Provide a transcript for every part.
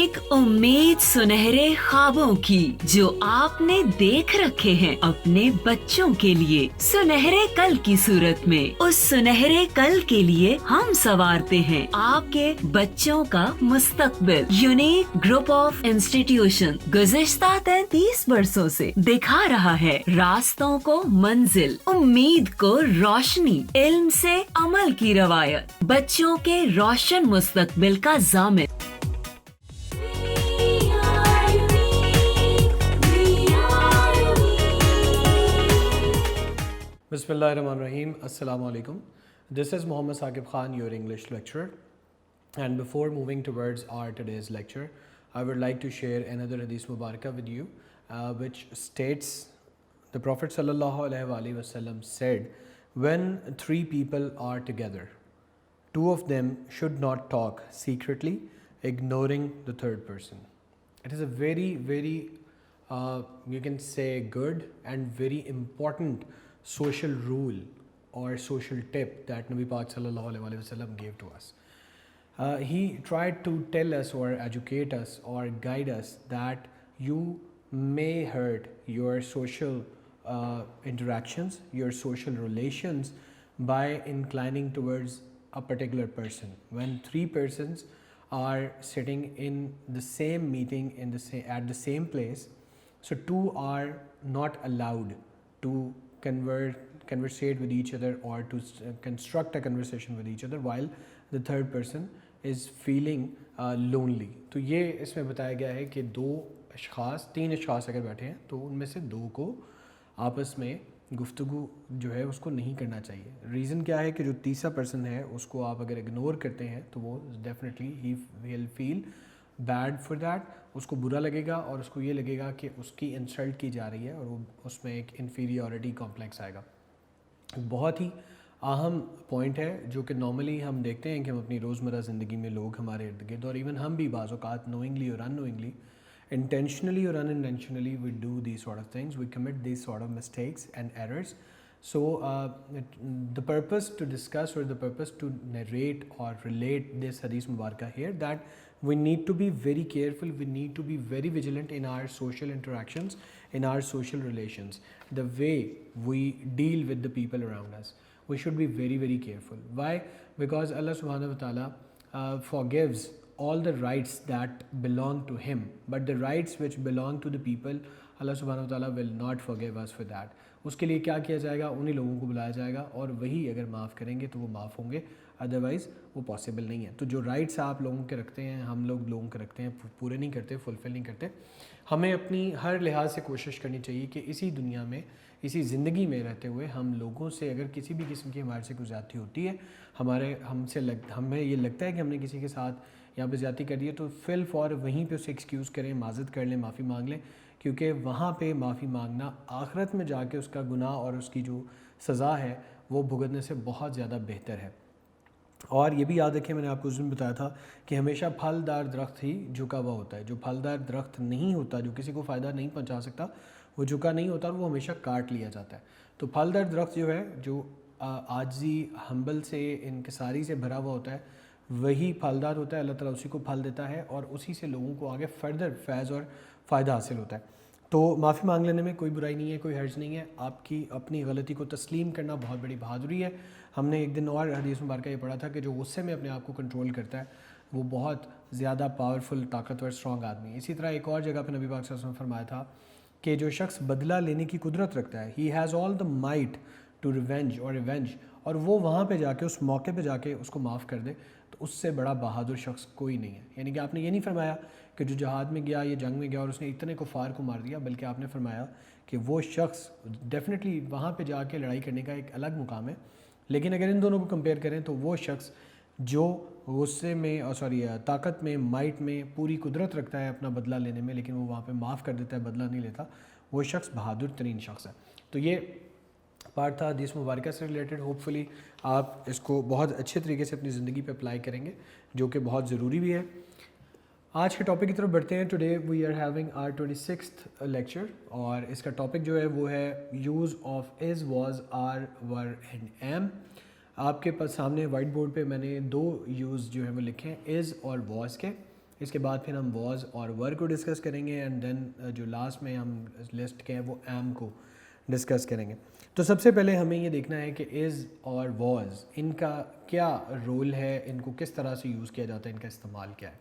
एक उम्मीद सुनहरे ख्वाबों की जो आपने देख रखे हैं अपने बच्चों के लिए, सुनहरे कल की सूरत में। उस सुनहरे कल के लिए हम संवारते हैं आपके बच्चों का मुस्तकबिल। यूनिक ग्रुप ऑफ इंस्टीट्यूशन गुज़िश्ता 33 वर्षों से दिखा रहा है रास्तों को मंजिल, उम्मीद को रोशनी, इल्म से अमल की रवायत, बच्चों के रोशन मुस्तकबिल का ज़ामिन। Bismillahirrahmanirrahim. Assalamu alaikum. This is Muhammad Saqib Khan, your English lecturer. And before moving towards our today's lecture, I would like to share another Hadith Mubarakah with you, which states the Prophet Sallallahu Alaihi Wasallam said, when three people are together, two of them should not talk secretly, ignoring the third person. It is a very, you can say, good and very important social rule or social tip that Nabi Pak Sallallahu Alaihi Wasallam gave to us. He tried to tell us or educate us or guide us that you may hurt your social interactions, your social relations by inclining towards a particular person. When three persons are sitting in the same meeting at the same place, so two are not allowed to conversate with each other or to construct a conversation with each other while the third person is feeling lonely. तो ये इसमें बताया गया है कि तीन अशख़ास अगर बैठे हैं तो उनमें से दो को आपस में गुफ्तगू जो है उसको नहीं करना चाहिए। रीज़न क्या है कि जो तीसरा पर्सन है उसको आप अगर इग्नोर करते हैं तो वो definitely he will feel bad for that, उसको बुरा लगेगा और उसको ये लगेगा कि उसकी इंसल्ट की जा रही है और वो उसमें एक इन्फीरियॉरिटी कॉम्प्लेक्स आएगा। बहुत ही अहम पॉइंट है जो कि नॉर्मली हम देखते हैं कि हम अपनी रोज़मर्रा ज़िंदगी में लोग हमारे इर्द गिर्द और इवन हम भी बाज़ औक़ात नोइंगली और unknowingly, intentionally or unintentionally, we do these sort of things, we commit these sort of mistakes and errors. So the purpose to discuss or the purpose to narrate or relate this Hadith Mubarakah here, that we need to be very careful, we need to be very vigilant in our social interactions, in our social relations, the way we deal with the people around us. We should be very careful. Why? Because Allah subhanahu wa ta'ala forgives all the rights that belong to him, but the rights which belong to the people, Allah subhanahu wa ta'ala will not forgive us for that. उसके लिए क्या किया जाएगा? उन्हीं लोगों को बुलाया जाएगा और वही अगर माफ़ करेंगे तो वो माफ़ होंगे, अदरवाइज़ वो पॉसिबल नहीं है। तो जो राइट्स आप लोगों के रखते हैं, हम लोगों के रखते हैं, पूरे नहीं करते, फुलफ़िल नहीं करते। हमें अपनी हर लिहाज से कोशिश करनी चाहिए कि इसी दुनिया में, इसी ज़िंदगी में रहते हुए हम लोगों से अगर किसी भी किस्म की हमारे से कोई ज़्यादती होती है, हमें ये लगता है कि हमने किसी के साथ यहाँ पे ज़्यादती कर दी है, तो फिल फॉर वहीं पे उसे एक्सक्यूज़ करें, माज़रत कर लें, माफ़ी मांग लें, क्योंकि वहाँ पे माफ़ी मांगना आखिरत में जाके उसका गुनाह और उसकी जो सज़ा है वो भुगतने से बहुत ज़्यादा बेहतर है। और ये भी याद रखें, मैंने आपको उस दिन बताया था कि हमेशा फलदार दरख्त ही झुका हुआ होता है। जो फलदार दरख्त नहीं होता, जो किसी को फ़ायदा नहीं पहुँचा सकता, वो झुका नहीं होता और वो हमेशा काट लिया जाता है। तो फलदार दरख्त जो है, जो आजिज़ी, हम्बल से, इनकिसारी से भरा हुआ होता है, वही फलदार होता है। अल्लाह ताला उसी को फल देता है और उसी से लोगों को आगे फर्दर फैज़ और फ़ायदा हासिल होता है। तो माफ़ी मांग लेने में कोई बुराई नहीं है, कोई हर्ज नहीं है। आपकी अपनी गलती को तस्लीम करना बहुत बड़ी बहादुरी है। हमने एक दिन और हदीस मुबारक ये पढ़ा था कि जो गुस्से में अपने आप को कंट्रोल करता है वो बहुत ज़्यादा पावरफुल, ताकतवर, स्ट्रॉन्ग आदमी है। इसी तरह एक और जगह पर नबी पाक सल्लल्लाहु अलैहि वसल्लम ने फरमाया था कि जो शख्स बदला लेने की कुदरत रखता है, he has all the might to revenge और रिवेंज, और वो वहाँ पे जाके, उस मौके पे जाके उसको माफ़ कर दे, तो उससे बड़ा बहादुर शख्स कोई नहीं है। यानी कि आपने ये नहीं फरमाया कि जो जहाद में गया, ये जंग में गया और उसने इतने कुफार को मार दिया, बल्कि आपने फरमाया कि वो शख्स डेफिनेटली वहाँ पे जाके लड़ाई करने का एक अलग मुकाम है, लेकिन अगर इन दोनों को कंपेयर करें तो वो शख्स जो गुस्से में ताकत में, माइट में पूरी कुदरत रखता है अपना बदला लेने में, लेकिन वो वहाँ पे माफ़ कर देता है, बदला नहीं लेता, वो शख्स बहादुर तरीन शख्स है। तो ये पार्ट था हदीस मुबारक से रिलेटेड। होपफुली आप इसको बहुत अच्छे तरीके से अपनी ज़िंदगी पे अप्लाई करेंगे, जो कि बहुत ज़रूरी भी है। आज के टॉपिक की तरफ बढ़ते हैं। Today we are having our 26th lecture और इसका टॉपिक जो है वो है use of is, was, are, were and am. आपके पास सामने वाइट बोर्ड पे मैंने दो यूज़ जो है वो लिखे हैं, इज़ और वाज के। इसके बाद फिर हम वॉज और वर को डिस्कस करेंगे एंड देन जो लास्ट में हम लिस्ट के हैं वो एम को डिस्कस करेंगे। तो सबसे पहले हमें ये देखना है कि इज़ और वॉज इनका क्या रोल है, इनको किस तरह से यूज़ किया जाता है, इनका इस्तेमाल क्या है।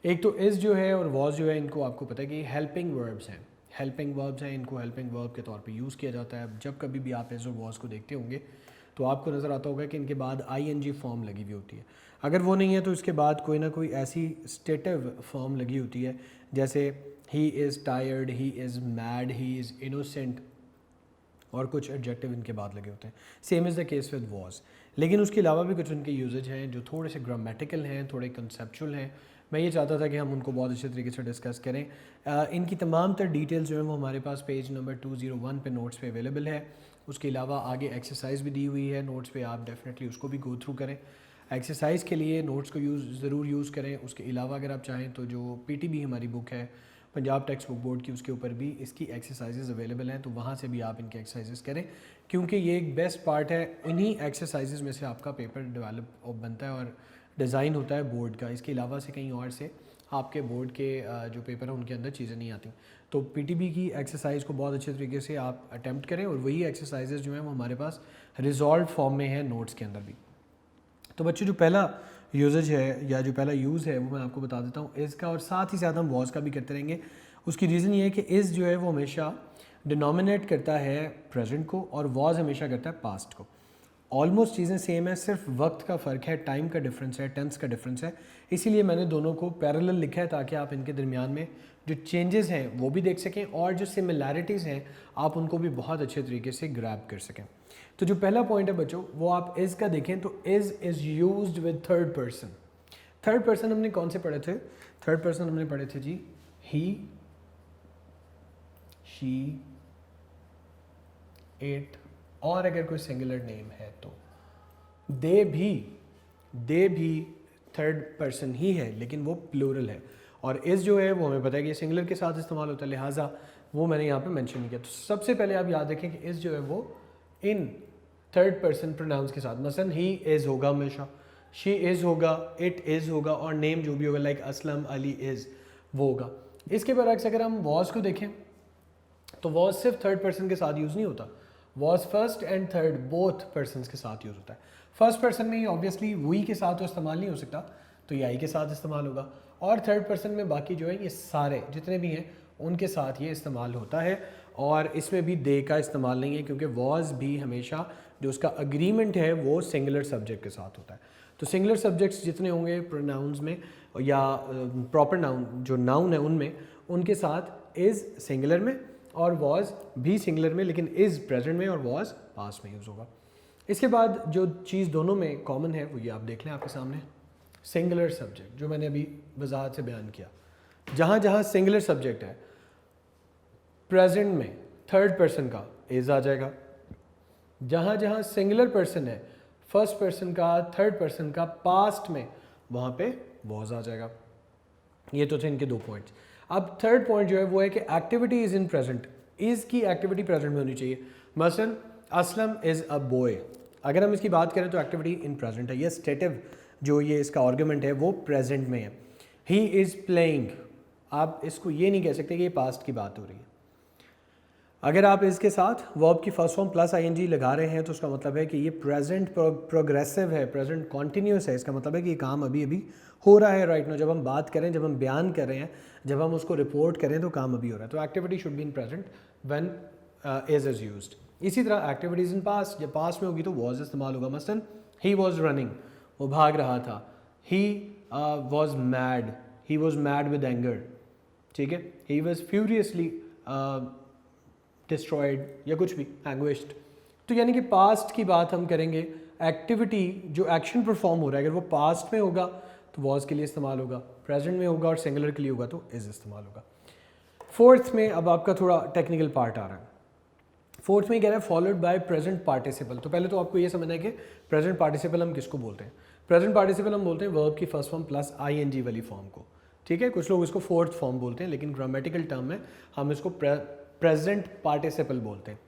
एक तो इज़ जो है और वॉज जो है, इनको आपको पता है कि हेल्पिंग वर्ब्स हैं, हेल्पिंग वर्ब्स हैं, इनको हेल्पिंग वर्ब के तौर पे यूज़ किया जाता है। जब कभी भी आप इज़ और वॉज को देखते होंगे तो आपको नज़र आता होगा कि इनके बाद ING फॉर्म लगी हुई होती है। अगर वो नहीं है तो इसके बाद कोई ना कोई ऐसी स्टेटिव फॉर्म लगी होती है, जैसे he is tired, he is mad, he is innocent, और कुछ एडजेक्टिव इनके बाद लगे होते हैं। Same is the case with was. लेकिन उसके अलावा भी कुछ उनके यूजेज हैं जो थोड़े से ग्रामेटिकल हैं, थोड़े कंसेप्चुअल हैं। मैं ये चाहता था कि हम उनको बहुत अच्छे तरीके से डिस्कस करें। इनकी तमाम तर डिटेल्स जो है वो हमारे पास पेज नंबर 201 पे नोट्स पे अवेलेबल है। उसके अलावा आगे एक्सरसाइज भी दी हुई है नोट्स पे, आप डेफिनेटली उसको भी गो थ्रू करें। एक्सरसाइज के लिए नोट्स को ज़रूर यूज़ करें। उसके अलावा अगर आप चाहें तो जो PTB हमारी बुक है पंजाब टेक्स्ट बुक बोर्ड की, उसके ऊपर भी इसकी एक्सरसाइजेज अवेलेबल हैं, तो वहाँ से भी आप इनके एक्सरसाइजेज करें, क्योंकि ये एक बेस्ट पार्ट है। इन्हीं एक्सरसाइजेज में से आपका पेपर डेवलप बनता है और डिज़ाइन होता है बोर्ड का। इसके अलावा से कहीं और से आपके बोर्ड के जो पेपर हैं उनके अंदर चीज़ें नहीं आती। तो PTB की एक्सरसाइज को बहुत अच्छे तरीके से आप अटैम्प्ट करें, और वही एक्सरसाइजेज जो हैं वो हमारे पास रिजॉल्व फॉर्म में है नोट्स के अंदर भी। तो बच्चों जो पहला यूजेज है या जो पहला यूज़ है वो मैं आपको बता देता हूँ इज़ का, और साथ ही साथ हम वॉज का भी करते रहेंगे। उसकी रीज़न ये है कि इज़ जो है वो हमेशा डिनोमिनेट करता है प्रेजेंट को और वॉज हमेशा करता है पास्ट को। ऑलमोस्ट चीज़ें सेम है, सिर्फ वक्त का फ़र्क है, टाइम का डिफरेंस है, टेंस का डिफरेंस है। इसीलिए मैंने दोनों को पैरेलल लिखा है ताकि आप इनके दरमियान में जो चेंजेस हैं वो भी देख सकें और जो सिमिलैरिटीज़ हैं आप उनको भी बहुत अच्छे तरीके से ग्रैब कर सकें। तो जो पहला पॉइंट है बच्चों वो आप इज़ का देखें तो is used with third person. Third person हमने कौन से पढ़े थे? थर्ड पर्सन हमने पढ़े थे जी ही, शी, इट, और अगर कोई सिंगुलर नेम है तो दे भी थर्ड पर्सन ही है, लेकिन वो प्लूरल है। और इस जो है वो हमें पता है कि सिंगुलर के साथ इस्तेमाल होता है, लिहाजा वो मैंने यहाँ पे मेंशन नहीं किया। तो सबसे पहले आप याद रखें कि इस जो है वो इन थर्ड पर्सन प्रोनाउंस के साथ, मसलन ही इज़ होगा हमेशा, शी इज़ होगा, इट इज़ होगा, और नेम जो भी होगा लाइक असलम, अली, इज़, वो होगा। इसके बरक्स अगर हम वॉज को देखें तो वॉज सिर्फ थर्ड पर्सन के साथ यूज़ नहीं होता, was first and third both person के साथ यूज़ होता है। फर्स्ट पर्सन में ऑब्वियसली वी के साथ तो इस्तेमाल नहीं हो सकता, तो ये आई के साथ इस्तेमाल होगा, और थर्ड पर्सन में बाकी जो है ये सारे जितने भी हैं उनके साथ ये इस्तेमाल होता है। और इसमें भी दे का इस्तेमाल नहीं है, क्योंकि वॉज भी हमेशा जो उसका अग्रीमेंट है वो सिंगुलर सब्जेक्ट के साथ होता है। तो सिंगुलर सब्जेक्ट्स जितने होंगे प्रोनाउंस में या प्रॉपर नाउन जो नाउन है उनमें, उनके साथ इज़ सिंगुलर में और वॉज भी सिंगुलर में, लेकिन इज़ प्रेजेंट में और वॉज पास्ट में यूज़ होगा। इसके बाद जो चीज़ दोनों में कॉमन है वो ये आप देख लें आपके सामने, सिंगुलर सब्जेक्ट, जो मैंने अभी वजाहत से बयान किया। जहाँ जहाँ सिंगुलर सब्जेक्ट है प्रेजेंट में थर्ड पर्सन का इज़ आ जाएगा, जहाँ जहाँ सिंगुलर पर्सन है फर्स्ट पर्सन का, थर्ड पर्सन का, पास्ट में, वहाँ पे वॉज आ जाएगा। ये तो थे इनके दो पॉइंट्स। अब थर्ड पॉइंट जो है वो है कि activity is in present. Is की एक्टिविटी प्रेजेंट में होनी चाहिए। मसलन असलम इज़ अ बॉय, अगर हम इसकी बात करें तो एक्टिविटी इन प्रेजेंट है। ये स्टेटिव जो ये इसका आर्गुमेंट है वो प्रेजेंट में है। ही इज़ प्लेइंग, आप इसको ये नहीं कह सकते कि ये पास्ट की बात हो रही है। अगर आप इसके साथ वर्ब की फर्स्ट फॉर्म प्लस ING लगा रहे हैं तो उसका मतलब है कि ये प्रेजेंट प्रोग्रेसिव है, प्रेजेंट कॉन्टीन्यूस है। इसका मतलब है कि ये काम अभी अभी हो रहा है राइट नाउ। जब हम बात करें, जब हम बयान कर रहे हैं, जब हम उसको रिपोर्ट करें तो काम अभी हो रहा है। तो activity should be in present when is used. इसी तरह एक्टिविटीज़ इन पास्ट, जब पास्ट में होगी तो वॉज इस्तेमाल होगा। मसलन ही वॉज रनिंग, वो भाग रहा था। He was mad, he was mad with anger, ठीक है। ही वॉज फ्यूरियसली डिस्ट्रॉयड या कुछ भी, एंग्विश्ड। तो यानी कि पास्ट की बात हम करेंगे। एक्टिविटी जो एक्शन परफॉर्म हो रहा है अगर वो पास्ट में होगा तो वॉज के लिए इस्तेमाल होगा, प्रेजेंट में होगा और सिंगुलर के लिए होगा तो इज़ इस्तेमाल होगा। फोर्थ में अब आपका थोड़ा टेक्निकल पार्ट आ रहा है। फोर्थ में कह रहा है फॉलोड बाय प्रेजेंट पार्टिसिपल। तो पहले तो आपको ये समझना है कि प्रेजेंट पार्टिसिपल हम किसको बोलते हैं। प्रेजेंट पार्टिसिपल हम बोलते हैं वर्ब की फर्स्ट फॉर्म प्लस ING वाली फॉर्म को, ठीक है। कुछ लोग इसको फोर्थ फॉर्म बोलते हैं, लेकिन ग्रामेटिकल टर्म में हम इसको प्रेजेंट पार्टिसिपल बोलते हैं।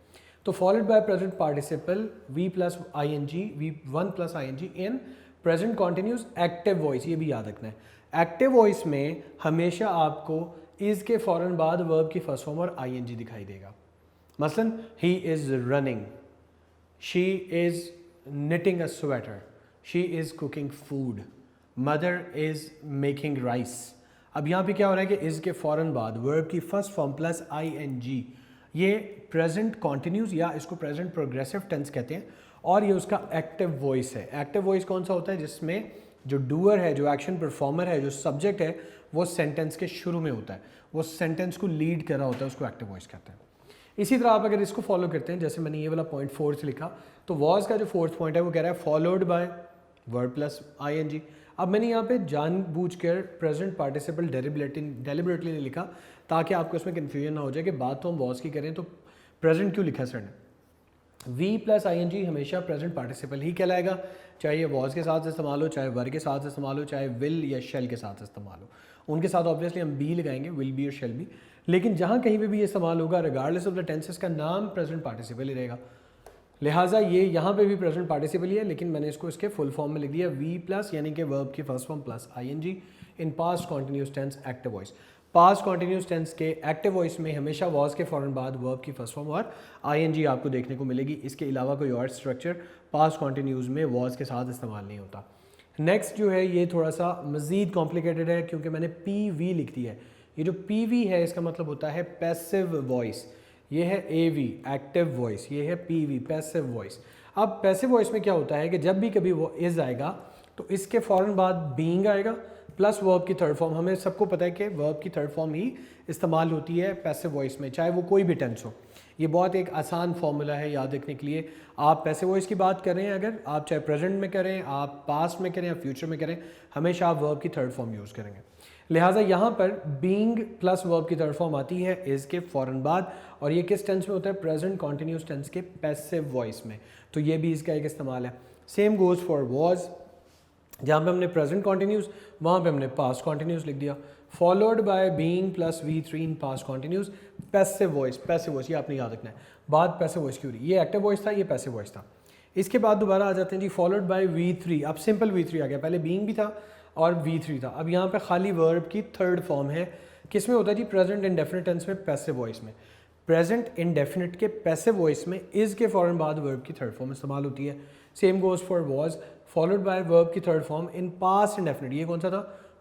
तो followed by present participle V plus ING, V1 plus ING in present continuous active voice, ये भी याद रखना है। एक्टिव वॉइस में हमेशा आपको इज़ के फ़ौरन बाद वर्ब की फर्स्ट फॉर्म और आईएनजी दिखाई देगा। मसलन he is running, she is knitting a sweater, she is cooking food, mother is making rice। अब यहाँ पे क्या हो रहा है कि इज़ के फ़ौरन बाद वर्ब की फर्स्ट फॉर्म प्लस आईएनजी, ये प्रेजेंट कॉन्टिन्यूस या इसको प्रेजेंट प्रोग्रेसिव टेंस कहते हैं और ये उसका एक्टिव वॉइस है। एक्टिव वॉइस कौन सा होता है? जिसमें जो डूअर है, जो एक्शन परफॉर्मर है, जो सब्जेक्ट है, वो सेंटेंस के शुरू में होता है, वो सेंटेंस को लीड कर रहा होता है, उसको एक्टिव वॉइस कहते हैं। इसी तरह आप अगर इसको फॉलो करते हैं, जैसे मैंने ये वाला पॉइंट 4 लिखा, तो वॉज का जो 4th पॉइंट है वो कह रहा है followed by verb plus ING. अब मैंने यहाँ पे जानबूझकर प्रेजेंट पार्टिसिपल डेलिबरेटली नहीं लिखा ताकि आपको इसमें कन्फ्यूजन ना हो जाए कि बात तो हम वॉज की करें तो प्रेजेंट क्यों लिखा सर ने। वी प्लस आईएनजी हमेशा प्रेजेंट पार्टिसिपल ही कहलाएगा, चाहे ये वॉज के साथ इस्तेमाल हो, चाहे वर के साथ इस्तेमाल हो, चाहे विल या शेल के साथ इस्तेमाल हो। उनके साथ ऑब्वियसली हम बी लगाएंगे, विल बी और शेल बी, लेकिन जहाँ कहीं पे भी ये इस्तेमाल होगा रिगार्डलेस ऑफ द टेंसेस का नाम प्रेजेंट पार्टिसिपल ही रहेगा। लिहाजा ये यहाँ पे भी प्रेजेंट पार्टिसिपल ही है, लेकिन मैंने इसको इसके फुल फॉर्म में लिख दिया वी प्लस यानी कि वर्ब की first form plus ING in past continuous tense active voice. Past continuous tense के एक्टिव वॉइस में हमेशा वॉज के फ़ौरन बाद वर्ब की फर्स्ट फॉर्म और आईएनजी आपको देखने को मिलेगी। इसके अलावा कोई और स्ट्रक्चर पास्ट कॉन्टिन्यूस में वॉज के साथ इस्तेमाल नहीं होता। नेक्स्ट जो है ये थोड़ा सा मज़ीद कॉम्प्लिकेटेड है क्योंकि मैंने पी वी लिख दी है। ये जो पी वी है इसका मतलब होता है पैसिव वॉइस, ये है ए वी एक्टिव वॉइस, ये है पी वी पैसिव वॉइस। अब पैसिव वॉइस में क्या होता है कि जब भी कभी वो इज़ आएगा तो इसके फ़ौरन बाद बीइंग आएगा प्लस वर्ब की थर्ड फॉर्म। हमें सबको पता है कि वर्ब की थर्ड फॉर्म ही इस्तेमाल होती है पैसिव वॉइस में, चाहे वो कोई भी टेंस हो। ये बहुत एक आसान फार्मूला है याद रखने के लिए। आप पैसिव वॉइस की बात करें, अगर आप चाहे प्रेजेंट में करें, आप पास्ट में करें या फ्यूचर में करें, हमेशा आप वर्ब की थर्ड फॉर्म यूज़ करेंगे। लिहाजा यहाँ पर बीइंग प्लस वर्ब की थर्ड फॉर्म आती है इज़ के फ़ौरन बाद, और ये किस टेंस में होता है? प्रेजेंट कॉन्टिन्यूस टेंस के पैसिव वॉइस में। तो ये भी इसका एक इस्तेमाल है। सेम गोज़ फॉर वॉज, जहाँ पे हमने प्रेजेंट कॉन्टिन्यूस वहाँ पे हमने पास्ट कॉन्टिन्यूस लिख दिया। Followed by being plus V3 in past continuous passive voice. Passive voice ये आपने याद रखना है, बात पैसिव वॉइस की हो रही। ये एक्टिव वॉइस था, ये पैसिव वॉइस था। इसके बाद दोबारा आ जाते हैं जी फॉलोड बाय V3। अब सिंपल V3 आ गया, पहले बीइंग भी था और V3 था। अब यहाँ पे खाली वर्ब की थर्ड फॉर्म है, किस में होता है जी? प्रेजेंट इंडेफिनिट टेंस में पैसिव वॉइस में। प्रेजेंट इंडेफिनिट के पैसिव वॉइस में इज़ के फ़ौरन बाद वर्ब की थर्ड फॉर्म इस्तेमाल होती है। Same goes for was followed by verb की third form in past indefinite. ये कौन सा था?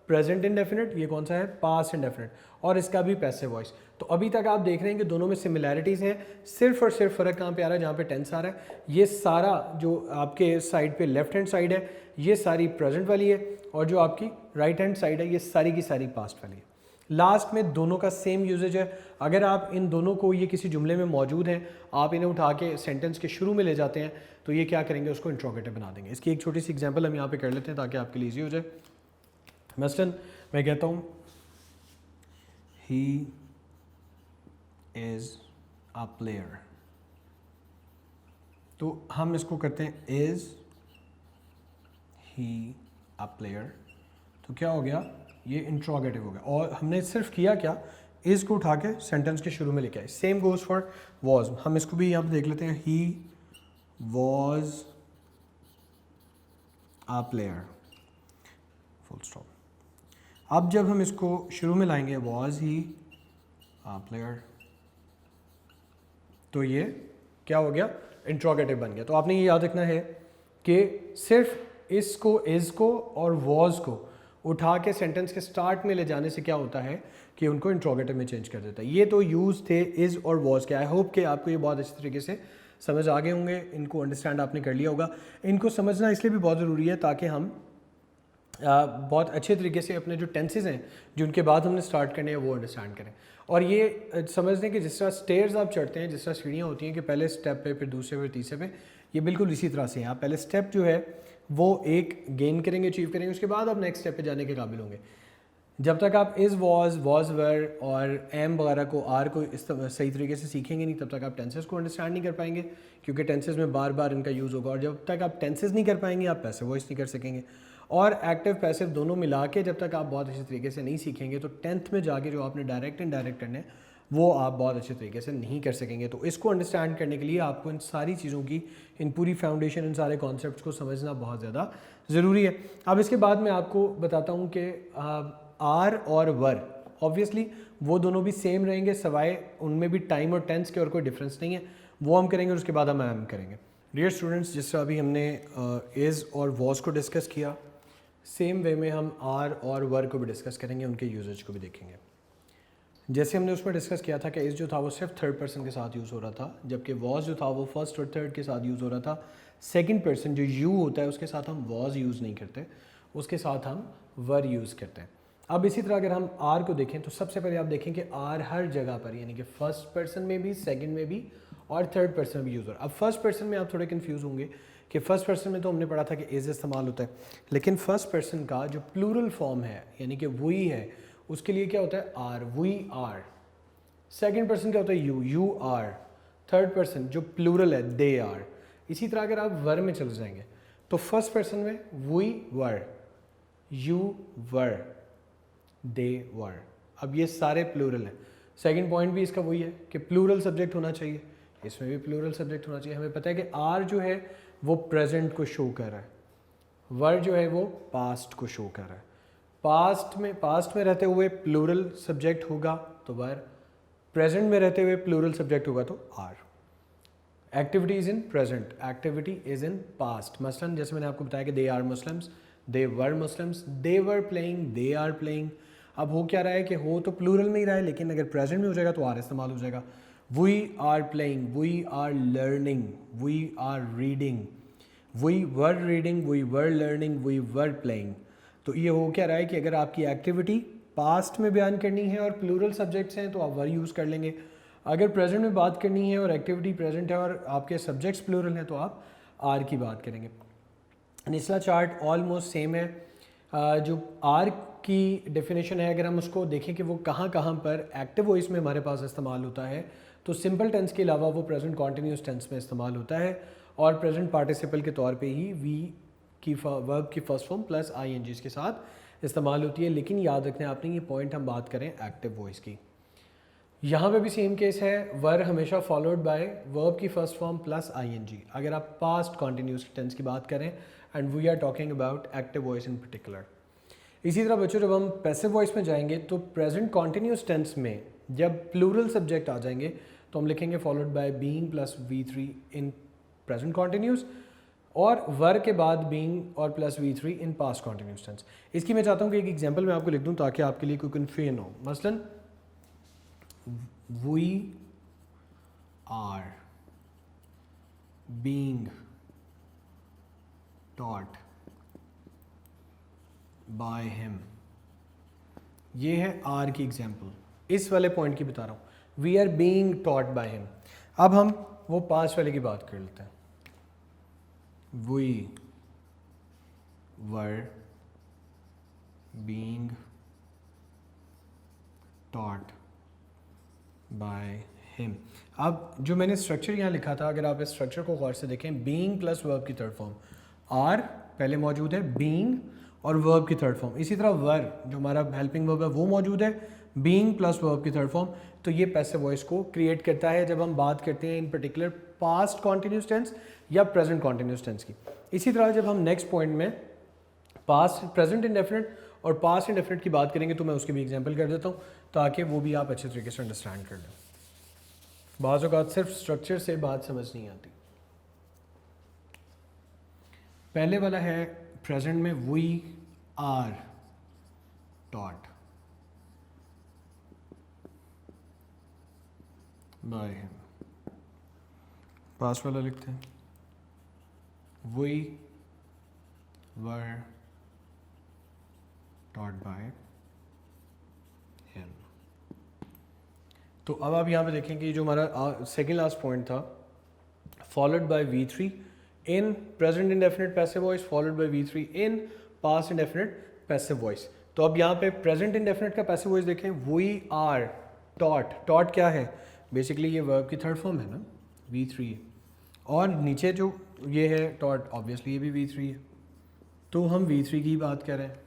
Present indefinite. ये कौन सा है? Past indefinite. और इसका भी पैसिव वॉइस। तो अभी तक आप देख रहे हैं कि दोनों में सिमिलैरिटीज़ हैं, सिर्फ और सिर्फ फ़र्क कहाँ पे आ रहा है? जहाँ पे टेंस आ रहा है। ये सारा जो आपके साइड पे लेफ्ट हैंड साइड है ये सारी प्रेजेंट वाली है, और जो आपकी राइट हैंड साइड है ये सारी की सारी पास्ट वाली है। लास्ट में दोनों का सेम यूजेज है। अगर आप इन दोनों को, ये किसी जुमले में मौजूद हैं, आप इन्हें उठा के सेंटेंस के शुरू में ले जाते हैं तो ये क्या करेंगे? उसको इंट्रोगेटिव बना देंगे। इसकी एक छोटी सी एग्जांपल हम यहाँ पे कर लेते हैं ताकि आपके लिए ईजी हो जाए। मसलन मैं कहता हूँ ही इज़ अ प्लेयर, तो हम इसको करते हैं इज़ ही अ प्लेयर, तो क्या हो गया? ये इंट्रोगेटिव हो गया। और हमने सिर्फ किया क्या? इज़ को उठा के सेंटेंस के शुरू में लेके आए। Same goes for was. हम इसको भी यहाँ पे देख लेते हैं, he was a player, full stop. अब जब हम इसको शुरू में लाएंगे वॉज ही अ प्लेयर, तो ये क्या हो गया? इंट्रोगेटिव बन गया। तो आपने ये याद रखना है कि सिर्फ इसको, इज़ को और वॉज को उठा के सेंटेंस के स्टार्ट में ले जाने से क्या होता है कि उनको इंट्रोगेटिव में चेंज कर देता है। ये तो यूज़ थे इज़ और वॉज के। आई होप कि आपको ये बहुत अच्छी तरीके से समझ आ गए होंगे, इनको अंडरस्टैंड आपने कर लिया होगा। इनको समझना इसलिए भी बहुत ज़रूरी है ताकि हम बहुत अच्छे तरीके से अपने जो टेंसेस हैं जिनके बाद हमने स्टार्ट करने हैं वो अंडरस्टैंड करें। और ये समझने कि जिस तरह स्टेयर्स आप चढ़ते हैं, जिस तरह सीढ़ियाँ होती हैं कि पहले स्टेप पे, फिर दूसरे पे, तीसरे पे, ये बिल्कुल इसी तरह से हैं। आप पहले स्टेप जो है वो एक गेन करेंगे, अचीव करेंगे, उसके बाद आप नेक्स्ट स्टेप पे जाने के काबिल होंगे। जब तक आप इज़, वॉज वर और एम वगैरह को, आर को इस सही तरीके से सीखेंगे नहीं, तब तक आप टेंसेस को अंडरस्टैंड नहीं कर पाएंगे, क्योंकि टेंसेस में बार बार इनका यूज़ होगा। और जब तक आप टेंसेस नहीं कर पाएंगे आप पैसिव वॉइस नहीं कर सकेंगे। और एक्टिव पैसिव दोनों मिला के जब तक आप बहुत अच्छे तरीके से नहीं सीखेंगे तो 10th में जाके जो आपने डायरेक्ट इनडायरेक्ट करने हैं वो आप बहुत अच्छे तरीके से नहीं कर सकेंगे। तो इसको अंडरस्टैंड करने के लिए आपको इन सारी चीज़ों की, इन पूरी फाउंडेशन, इन सारे कॉन्सेप्ट्स को समझना बहुत ज़्यादा ज़रूरी है। अब इसके बाद मैं आपको बताता हूँ कि आर और वर ऑब्वियसली वो दोनों भी सेम रहेंगे, सवाए उनमें भी टाइम और टेंस के और कोई डिफरेंस नहीं है, वो हम करेंगे और उसके बाद हम एम करेंगे। डियर स्टूडेंट्स, जिस तरह अभी हमने इज़ और वॉज को डिस्कस किया, सेम वे में हम आर और वर को भी डिस्कस करेंगे, उनके यूजेज को भी देखेंगे। जैसे हमने उसमें डिस्कस किया था कि इज़ जो था वो सिर्फ थर्ड पर्सन के साथ यूज़ हो रहा था, जबकि वॉज जो था वो फर्स्ट और थर्ड के साथ यूज़ हो रहा था। सेकंड पर्सन जो यू होता है उसके साथ हम वॉज यूज़ नहीं करते, उसके साथ हम वर यूज़ करते हैं। अब इसी तरह अगर हम आर को देखें तो सबसे पहले आप देखें कि आर हर जगह पर, यानी कि फर्स्ट पर्सन में भी, सेकंड में भी और थर्ड पर्सन में भी यूज़ हो रहा है। अब फर्स्ट पर्सन में आप थोड़े कंफ्यूज होंगे कि फर्स्ट पर्सन में तो हमने पढ़ा था कि इज़ इस्तेमाल होता है, लेकिन फर्स्ट पर्सन का जो प्लूरल फॉर्म है यानी कि वी है, उसके लिए क्या होता है are, we are. Second person क्या होता है you, you are. Third person जो प्लूरल है दे आर। इसी तरह अगर आप वर में चले जाएंगे तो फर्स्ट पर्सन में वी वर, यू वर, दे वर। अब ये सारे प्लूरल हैं। सेकंड पॉइंट भी इसका वही है कि प्लूरल सब्जेक्ट होना चाहिए, इसमें भी प्लूरल सब्जेक्ट होना चाहिए। हमें पता है कि आर जो है वो प्रेजेंट को शो कर रहा है, वर जो है वो पास्ट को शो कर रहा है। पास्ट में रहते हुए प्लूरल सब्जेक्ट होगा तो वर, प्रेजेंट में रहते हुए प्लूरल सब्जेक्ट होगा तो are. Activity is in present, activity is in past. मसलन जैसे मैंने आपको बताया कि they are Muslims, they were Muslims, they were playing, they are playing. अब हो क्या रहा है कि हो तो प्लूरल में ही रहा है, लेकिन अगर प्रेजेंट में हो जाएगा तो आर इस्तेमाल हो जाएगा। We are playing, we are learning, we are reading, we were reading, we were learning, we were playing. तो ये हो क्या रहा है कि अगर आपकी एक्टिविटी पास्ट में बयान करनी है और प्लूरल सब्जेक्ट्स हैं तो आप वर यूज़ कर लेंगे। अगर प्रेजेंट में बात करनी है और एक्टिविटी प्रेजेंट है और आपके सब्जेक्ट्स प्लूरल हैं तो आप आर की बात करेंगे। निचला चार्ट ऑलमोस्ट सेम है। जो आर की डेफिनेशन है अगर हम उसको देखें कि वो कहाँ कहाँ पर एक्टिव वॉइस में हमारे पास इस्तेमाल होता है, तो सिंपल टेंस के अलावा वो प्रेजेंट कॉन्टिन्यूस टेंस में इस्तेमाल होता है और प्रेजेंट पार्टिसिपल के तौर पे ही वी की वर्ब की फर्स्ट फॉर्म प्लस आईएनजी के साथ इस्तेमाल होती है। लेकिन याद रखना है आपने, ये पॉइंट हम बात करें एक्टिव वॉइस की। यहाँ पे भी सेम केस है, वर हमेशा फॉलोड बाय वर्ब की फर्स्ट फॉर्म प्लस आईएनजी अगर आप पास्ट कॉन्टिन्यूस टेंस की बात करें, and we are talking about active voice in particular. इसी तरह बच्चों जब हम पैसिव वॉइस में जाएंगे तो प्रेजेंट कॉन्टिन्यूस टेंस में जब प्लूरल सब्जेक्ट आ जाएंगे तो हम लिखेंगे followed by being plus V3 in present continuous, और वर के बाद बीइंग और plus V3 in past continuous tense. इसकी मैं चाहता हूँ कि एक एग्जांपल मैं आपको लिख दूँ ताकि आपके लिए कोई कन्फ्यूजन हो। मसलन we are being taught by him, ये है आर की एग्जांपल, इस वाले पॉइंट की बता रहा हूँ। We are being taught by him. अब हम वो पास्ट वाले की बात कर लेते हैं। We were being taught by him. अब जो मैंने स्ट्रक्चर यहाँ लिखा था, अगर आप इस स्ट्रक्चर को गौर से देखें, बीइंग प्लस वर्ब की थर्ड फॉर्म, आर पहले मौजूद है, बीइंग और वर्ब की थर्ड फॉर्म। इसी तरह वर जो हमारा हेल्पिंग वर्ब है वो मौजूद है, बीइंग प्लस वर्ब की थर्ड फॉर्म। तो ये पैसिव वॉइस को क्रिएट करता है जब हम बात करते हैं in particular past continuous tense या प्रेजेंट कॉन्टिन्यूस टेंस की। इसी तरह जब हम नेक्स्ट पॉइंट में पास्ट, प्रेजेंट इंडेफिनिट और पास्ट इंडेफिनिट की बात करेंगे तो मैं उसकी भी एग्जांपल कर देता हूँ ताकि वो भी आप अच्छे तरीके से अंडरस्टैंड कर लें। बाज़ औक़ात सिर्फ स्ट्रक्चर से बात समझ नहीं आती। पहले वाला है प्रेजेंट में we are taught by him. Past वाला लिखते हैं we were taught by him. तो अब आप यहाँ पे देखें कि जो हमारा सेकेंड लास्ट पॉइंट था, followed by V3 in present indefinite passive voice, followed by V3 in past indefinite passive voice. तो अब यहाँ पे प्रेजेंट इंडेफिनिट का पैसिव वॉइस देखें, वी आर टॉट। टॉट क्या है? बेसिकली ये वर्ब की थर्ड फॉर्म है ना, V3, और नीचे जो ये है टॉट, ऑब्वियसली ये भी V3 है, तो हम V3 की बात कर रहे हैं।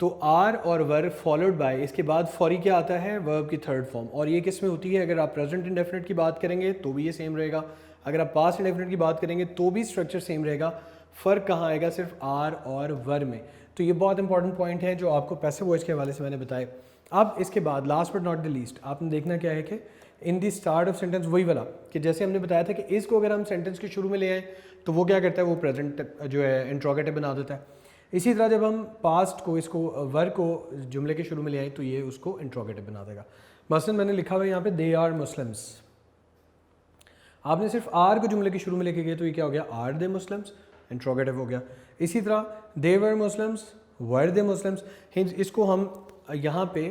तो आर और वर्ब फॉलोड बाय, इसके बाद फॉरी क्या आता है, वर्ब की थर्ड फॉर्म। और ये किस में होती है, अगर आप प्रेजेंट इंडेफिनिट की बात करेंगे तो भी ये सेम रहेगा, अगर आप पास्ट इंडेफिनिट की बात करेंगे तो भी स्ट्रक्चर सेम रहेगा। फ़र्क कहाँ आएगा, सिर्फ आर और वर्ब में। तो ये बहुत इंपॉर्टेंट पॉइंट है जो आपको पैसिव वॉइस के हवाले से मैंने बताया। अब इसके बाद last but not the least आपने देखना क्या है कि in the start of sentence वही वाला कि जैसे हमने बताया था कि इसको अगर हम सेंटेंस के शुरू में ले आए तो वो क्या करता है, वो प्रेजेंट जो है इंट्रोगेटिव बना देता है। इसी तरह जब हम पास्ट को, इसको वर्ब को जुमले के शुरू में ले आए तो ये उसको इंट्रोगेटिव बना देगा। मसलन मैंने लिखा हुआ है यहाँ पे दे आर मुस्लिम्स, आपने सिर्फ आर को जुमले के शुरू में लेके गए तो ये क्या हो गया, आर दे मुस्लिम्स, इंट्रोगेटिव हो गया। इसी तरह दे were Muslims, were they Muslims, इसको हम यहाँ पे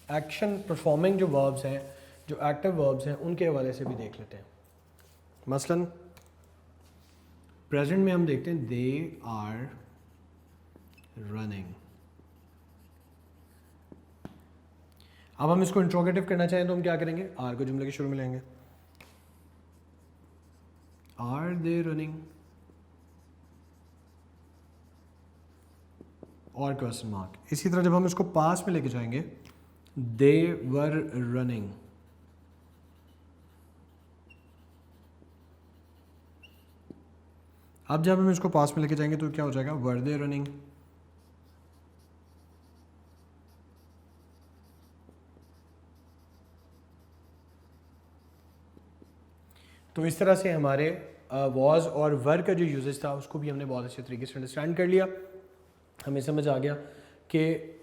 एक्शन परफॉर्मिंग जो वर्ब्स हैं, जो एक्टिव वर्ब्स हैं, उनके हवाले से भी देख लेते हैं। मसलन प्रेजेंट में हम देखते हैं दे आर रनिंग। अब हम इसको इंट्रोगेटिव करना चाहें तो हम क्या करेंगे, आर को जुमले के शुरू में लेंगे, आर दे रनिंग और क्वेश्चन मार्क। इसी तरह जब हम इसको पास में लेके जाएंगे दे वर रनिंग, अब जब हम इसको पास में लेके जाएंगे तो क्या हो जाएगा, वर दे रनिंग। तो इस तरह से हमारे वॉज और वर का जो यूजेस था उसको भी हमने बहुत अच्छे तरीके से अंडरस्टैंड कर लिया। हमें समझ आ गया कि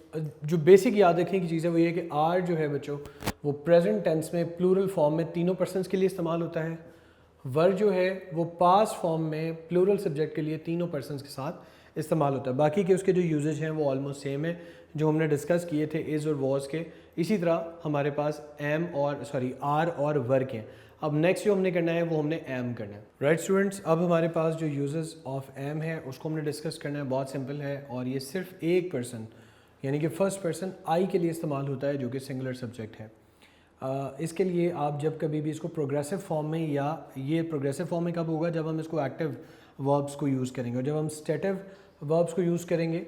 जो बेसिक याद रखने की चीज़ है वो ये कि आर जो है बच्चों वो प्रेजेंट टेंस में प्लूरल फॉर्म में तीनों पर्सन्स के लिए इस्तेमाल होता है। वर जो है वो पास्ट फॉर्म में प्लूरल सब्जेक्ट के लिए तीनों पर्सन्स के साथ इस्तेमाल होता है। बाकी के उसके जो यूजेज हैं वो ऑलमोस्ट सेम है जो हमने डिस्कस किए थे इज़ और वॉज के। इसी तरह हमारे पास आर और वर के हैं। अब नेक्स्ट जो हमने करना है वो हमने एम करना है। राइट स्टूडेंट्स, अब हमारे पास जो यूजेस ऑफ एम है उसको हमने डिस्कस करना है। बहुत सिंपल है और ये सिर्फ एक पर्सन यानी कि फर्स्ट पर्सन आई के लिए इस्तेमाल होता है जो कि सिंगुलर सब्जेक्ट है। इसके लिए आप जब कभी भी इसको प्रोग्रेसिव फॉर्म में, या ये प्रोग्रेसिव फॉर्म में कब होगा, जब हम इसको एक्टिव वर्ब्स को यूज़ करेंगे, और जब हम स्टेटिव वर्ब्स को यूज़ करेंगे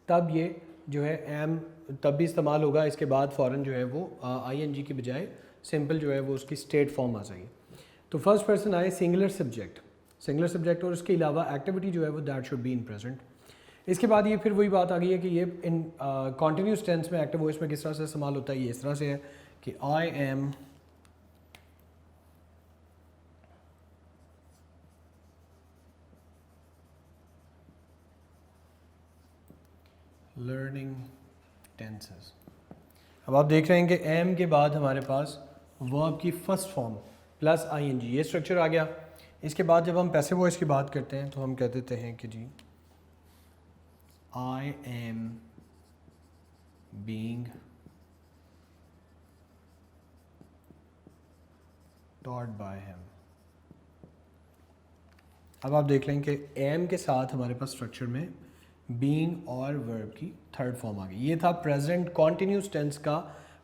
तब ये जो है एम तब भी इस्तेमाल होगा। इसके बाद फ़ौरन जो है वो ING की बजाय सिंपल जो है वो उसकी स्टेट फॉर्म आ जाएगी। तो फर्स्ट पर्सन आए सिंगुलर सब्जेक्ट और उसके अलावा एक्टिविटी जो है वो that should be in present. इसके बाद ये फिर वही बात आ गई है कि ये इन कॉन्टिन्यूस टेंस में एक्टिव वॉइस में किस तरह से इस्तेमाल होता है। ये इस तरह से है कि आई एम लर्निंग टेंसेस। अब आप देख रहे हैं कि एम के बाद हमारे पास वर्ब की फर्स्ट फॉर्म प्लस ING, ये स्ट्रक्चर आ गया। इसके बाद जब हम पैसिव वॉइस की बात करते हैं तो हम कह देते हैं कि जी I am being taught by him. अब आप देख लें कि एम के साथ हमारे पास स्ट्रक्चर में बीइंग और वर्ब की थर्ड फॉर्म आ गई। ये था प्रेजेंट कॉन्टिन्यूस टेंस का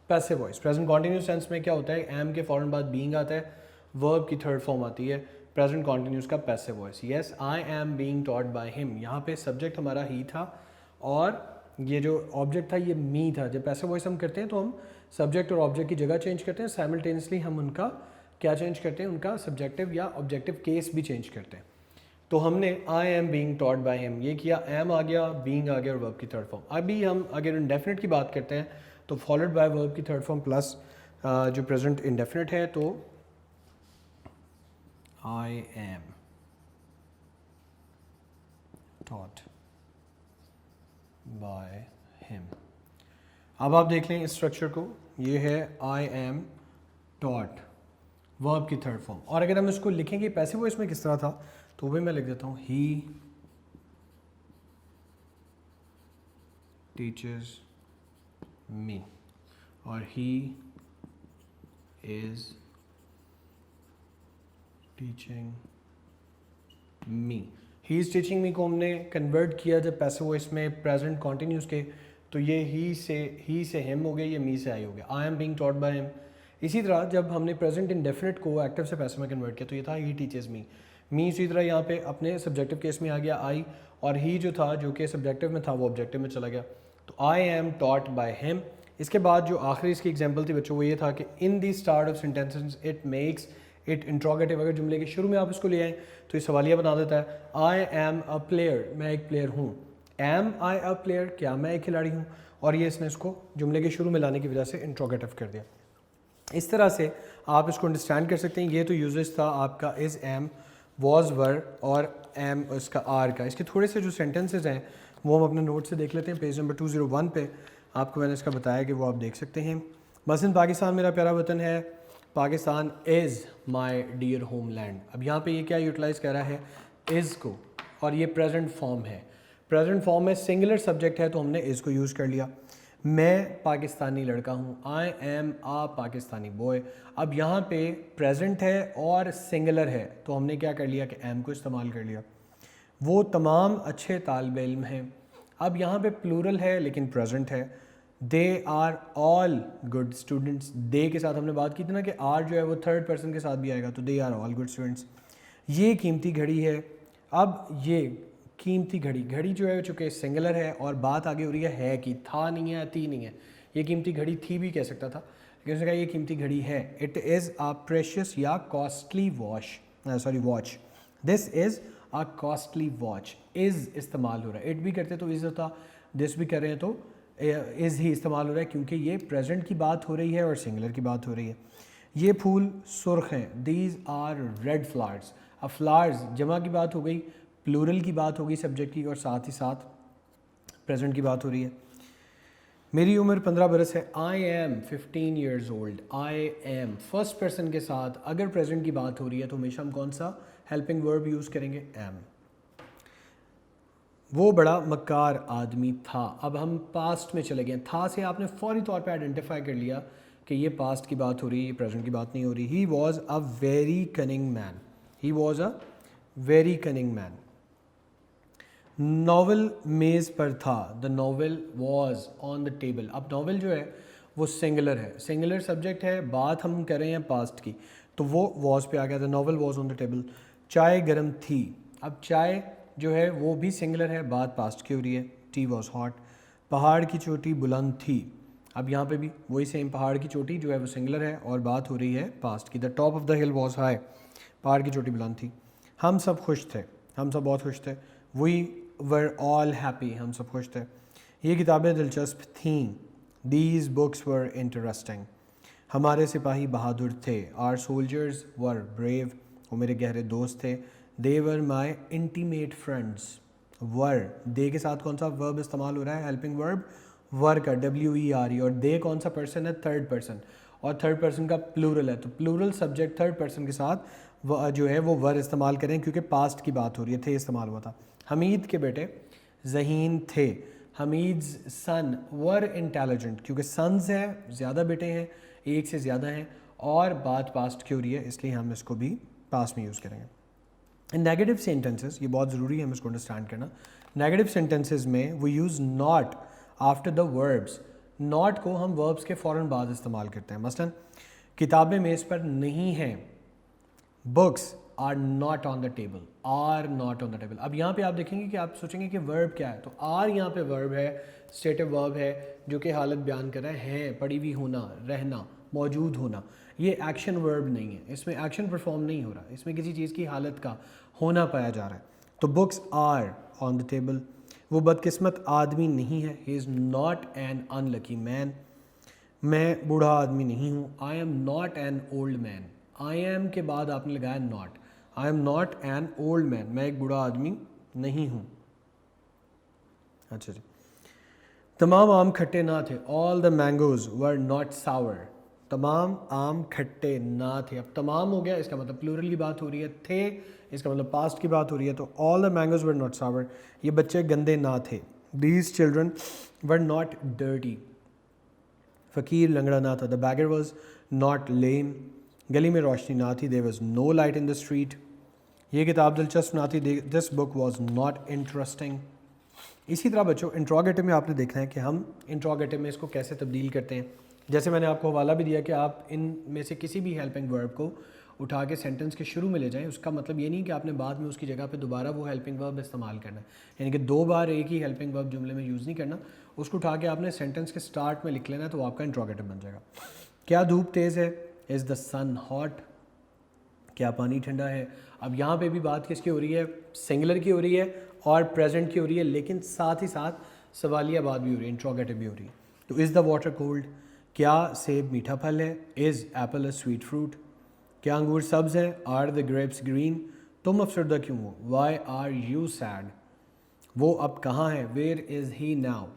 passive voice. Present continuous tense में क्या होता है, एम के फ़ौरन बाद बीइंग आता है, वर्ब की थर्ड फॉर्म आती है, प्रेजेंट कॉन्टिन्यूस का passive voice. Yes I am being taught by him, यहाँ पे सब्जेक्ट हमारा ही था और ये जो ऑब्जेक्ट था ये मी था। जब पैसिव वॉइस हम करते हैं तो हम सब्जेक्ट और ऑब्जेक्ट की जगह चेंज करते हैं, साइमल्टेनियसली हम उनका क्या चेंज करते हैं, उनका सब्जेक्टिव या ऑब्जेक्टिव केस भी चेंज करते हैं। तो हमने आई am being taught by him ये किया, एम आ गया, बीइंग आ गया और वर्ब की थर्ड फॉर्म। अभी हम अगर इंडेफिनिट की बात करते हैं तो फॉलोड बाय वर्ब की थर्ड फॉर्म प्लस जो प्रेजेंट इंडेफिनिट है तो I am taught by him. अब आप देख लें इस स्ट्रक्चर को, ये है आई एम टॉट वर्ब की थर्ड फॉर्म। और अगर हम इसको लिखेंगे पैसिव वॉइस में किस तरह था तो भी मैं लिख देता हूँ ही टीचर्स मी और he is teaching me. He is teaching me को हमने कन्वर्ट किया जब पैसिव वॉइस में प्रेजेंट कॉन्टिन्यूस के, तो ये ही से हिम हो गया, ये मी से आई हो गया। आई am being taught by him. इसी तरह जब हमने प्रेजेंट इंडेफिनिट को एक्टिव से पैसिव में कन्वर्ट किया तो ये था ही टीचर्स मी। मी इसी तरह यहाँ पे अपने सब्जेक्टिव केस में आ गया आई, और ही जो था जो कि सब्जेक्टिव में था वो ऑब्जेक्टिव में चला गया। तो I am taught by him. इसके बाद जो आखिरी इसकी एग्जांपल थी बच्चों वो ये था कि in the start of sentences it makes it interrogative. अगर जुमले के शुरू में आप इसको ले आएँ तो ये सवालिया बना देता है। आई एम अ प्लेयर, मैं एक प्लेयर हूँ। एम आई अ प्लेयर, क्या मैं एक खिलाड़ी हूँ? और ये इसने इसको जुमले के शुरू में लाने की वजह से इंट्रोगेटिव कर दिया। इस तरह से आप इसको अंडरस्टैंड कर सकते हैं। ये तो यूजेस था आपका इज़, एम, वॉज, वर और एम इसका आर का। इसके थोड़े से जो सेंटेंसेस हैं वो हम अपने नोट से देख लेते हैं। पेज नंबर 201 पे आपको मैंने इसका बताया कि वो आप देख सकते हैं। मसलन पाकिस्तान मेरा प्यारा वतन है, Pakistan is my dear homeland. अब यहाँ पे ये क्या यूटिलाइज़ कर रहा है? इज़ को, और ये प्रेजेंट फॉर्म है। प्रेजेंट फॉर्म में सिंगुलर सब्जेक्ट है तो हमने इज़ को यूज़ कर लिया। मैं पाकिस्तानी लड़का हूँ, I am a Pakistani boy. अब यहाँ पे प्रेजेंट है और सिंगुलर है तो हमने क्या कर लिया कि एम को इस्तेमाल कर लिया। वो तमाम अच्छे तालिब इल्म हैं। अब यहाँ पे प्लूरल है लेकिन प्रेजेंट है। They are all good students. They के साथ हमने बात की थी ना कि आर जो है वो थर्ड पर्सन के साथ भी आएगा, तो they are all good students. ये कीमती घड़ी है। अब ये कीमती घड़ी जो है चूँकि सिंगुलर है और बात आगे हो रही है कि, था नहीं है, थी नहीं है। ये कीमती घड़ी थी भी कह सकता था, लेकिन उसने कहा ये कीमती घड़ी है। इट इज़ अ प्रेशियस या costly watch. This is a costly watch. Is इस्तेमाल हो रहा है, इट भी करते तो इज़ होता, दिस भी कर रहे हैं तो इज़ ही इस्तेमाल हो रहा है क्योंकि ये प्रेजेंट की बात हो रही है और सिंगुलर की बात हो रही है। ये फूल सुर्ख हैं, दीज आर रेड फ्लावर्स। अब फ्लावर्स जमा की बात हो गई, प्लूरल की बात हो गई सब्जेक्ट की, और साथ ही साथ प्रेजेंट की बात हो रही है। मेरी उम्र 15 बरस है। I am 15 years old. I am first person के साथ अगर प्रेजेंट की बात हो रही है तो हमेशा हम कौन सा हेल्पिंग वर्ब यूज़ करेंगे? एम। वो बड़ा मक्कार आदमी था। अब हम पास्ट में चले गए। था से आपने फौरी तौर पे आइडेंटिफाई कर लिया कि ये पास्ट की बात हो रही है, प्रेजेंट की बात नहीं हो रही। He was a very cunning man. He was a very cunning man. Novel मेज़ पर था। The novel was on the table. अब नॉवल जो है वो सिंगुलर है, सिंगुलर सब्जेक्ट है, बात हम कर रहे हैं पास्ट की, तो वो वॉज पे आ गया। The novel was on the table. चाय गर्म थी। अब चाय जो है वो भी सिंगुलर है, बात पास्ट की हो रही है। T was hot. पहाड़ की चोटी बुलंद थी। अब यहाँ पे भी वही सेम, पहाड़ की चोटी जो है वो सिंगुलर है और बात हो रही है पास्ट की। The top of the hill was high. पहाड़ की चोटी बुलंद थी। हम सब खुश थे। हम सब बहुत खुश थे। We were all happy. हम सब खुश थे। ये किताबें दिलचस्प थीं। These books were interesting. हमारे सिपाही बहादुर थे। Our soldiers were brave. वो मेरे गहरे दोस्त थे। दे वर माई इंटीमेट फ्रेंड्स। वर, दे के साथ कौन सा वर्ब इस्तेमाल हो रहा है? हेल्पिंग वर्ब वर का, WERE। और दे कौन सा पर्सन है? थर्ड पर्सन, और थर्ड पर्सन का प्लूरल है, तो प्लूरल सब्जेक्ट थर्ड पर्सन के साथ जो है वो वर इस्तेमाल करें क्योंकि पास्ट की बात हो रही है, थे इस्तेमाल हुआ था। हमीद के बेटे ज़हीन थे। हमीद्स सन वर इंटेलिजेंट, क्योंकि सन्स है, ज़्यादा बेटे हैं, एक से ज़्यादा हैं, और बात पास्ट की हो रही है, इसलिए हम इसको भी पास्ट में यूज़ करेंगे। नेगेटिव सेंटेंसेस, ये बहुत ज़रूरी है हम इसको अंडरस्टैंड करना। नेगेटिव सेंटेंसेस में वो use not after the verbs. Not को हम वर्ब्स के फ़ौरन बाद इस्तेमाल करते हैं। मसलन किताबें मेज़ पर नहीं हैं। Books are not on the table. Are not on the table. अब यहाँ पे आप देखेंगे कि आप सोचेंगे कि वर्ब क्या है, तो आर यहाँ पे वर्ब है, स्टेटिव वर्ब है जो कि हालत बयान कर रहा है, पड़ी हुई होना, रहना, मौजूद होना। ये एक्शन वर्ब नहीं है, इसमें एक्शन परफॉर्म नहीं हो रहा, इसमें किसी चीज़ की हालत का होना पाया जा रहा है। तो books are on the table. वो बदकिस्मत आदमी नहीं है। He is not an unlucky man. मैं बूढ़ा आदमी नहीं हूँ। I am not an old man. I am के बाद आपने लगाया not. I am not an old man, मैं एक बूढ़ा आदमी नहीं हूँ। अच्छा जी। तमाम आम खट्टे ना थे। All the mangoes were not sour. तमाम आम खट्टे ना थे। अब तमाम हो गया, इसका मतलब प्लूरल की बात हो रही है। थे, इसका मतलब पास्ट की बात हो रही है। तो all the mangoes were not sour. ये बच्चे गंदे ना थे। These children were not dirty. फ़कीर लंगड़ा ना था। The beggar was not lame. गली में रोशनी ना थी। There was no light in the street. ये किताब दिलचस्प ना थी। This book was not interesting. इसी तरह बच्चों इंट्रोगेटिव में आपने देखना है कि हम इंट्रोगेटिव में इसको कैसे तब्दील करते हैं। जैसे मैंने आपको हवाला भी दिया कि आप इन में से किसी भी हेल्पिंग वर्ब को उठा के सेंटेंस के शुरू में ले जाएं, उसका मतलब ये नहीं कि आपने बाद में उसकी जगह पे दोबारा वो हेल्पिंग वर्ब इस्तेमाल करना है, यानी कि 2 बार एक ही हेल्पिंग वर्ब जुमले में यूज़ नहीं करना, उसको उठा के आपने सेंटेंस के स्टार्ट में लिख लेना है, तो वो आपका इंट्रोगेटिव बन जाएगा। क्या धूप तेज़ है? Is the sun hot? क्या पानी ठंडा है? अब यहाँ पे भी बात किसकी हो रही है? सिंगुलर की हो रही है और प्रेजेंट की हो रही है, लेकिन साथ ही साथ सवालिया बात भी हो रही है, इंट्रोगेटिव भी हो रही है। तो इज़ द वाटर कोल्ड? क्या सेब मीठा फल है? Is apple a sweet fruit? क्या अंगूर सब्ज़ है? Are the grapes green? तुम अफसरदा क्यों हो? Why are you sad? वो अब कहाँ है? Where is he now?